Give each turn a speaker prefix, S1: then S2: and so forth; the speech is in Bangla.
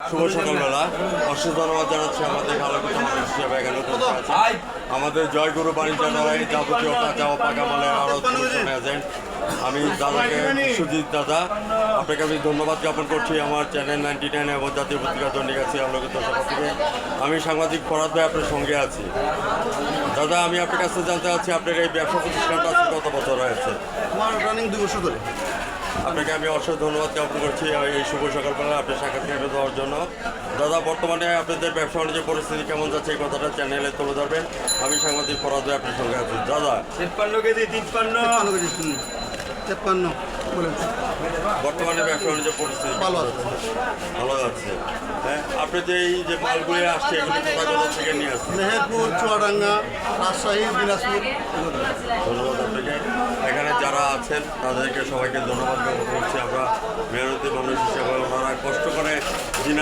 S1: শুভ সকালবেলা অশেষ ধন্যবাদ জানাচ্ছি আমাদের আলোকিত মানুষ হিসেবে এখানে উপস্থিত আছেন আমাদের জয়গুরু বাণিজ্যালয়ের যাবতীয় কাঁচা ও পাকা মালের আরও কমিশন এজেন্ট আমি দাদাকে সুজিত দাদা আপনাকে আমি ধন্যবাদ জ্ঞাপন করছি আমার চ্যানেল 99 এবং জাতীয় পত্রিকা দৈনিক আছে আলোকিত সভা থেকে আমি সাংবাদিক ফরাদ ভাই আপনার সঙ্গে আছি। দাদা আমি আপনার কাছে জানতে চাচ্ছি আপনার এই ব্যবসা প্রতিষ্ঠানটা আজকে কত বছর হয়েছে?
S2: আমার রানিং 2 বছর ধরে।
S1: আপনাকে আমি অসংখ্য ধন্যবাদ জ্ঞাপন করছি এই শুভ সকালবেলা আপনার সাক্ষাৎকার দেওয়ার জন্য। দাদা বর্তমানে আপনাদের ব্যবসা বাণিজ্য পরিস্থিতি কেমন যাচ্ছে এই কথাটা চ্যানেলে তুলে ধরবেন। আমি সাংবাদিক ফরাদ ভাই আপনার সঙ্গে আছি। দাদা
S2: 53 কেজি 53 কেজি 53 বলেন
S1: বর্তমানে ব্যবসা বাণিজ্য পরিস্থিতি
S2: ভালো আছে।
S1: ভালো যাচ্ছে। হ্যাঁ আপনি যে এই যে মালগুলি আসছে এগুলি কোথা থেকে নিয়ে আসছেন?
S2: মেহেরপুর, চুয়াডাঙ্গা, রাজশাহী, দিনাজপুর।
S1: ধন্যবাদ আপনাকে। এখানে যারা আছেন তাদেরকে সবাইকে ধন্যবাদ জ্ঞাপন করছি। আমরা মেহনতি মানুষ হিসেবে ওনারা কষ্ট করে দিন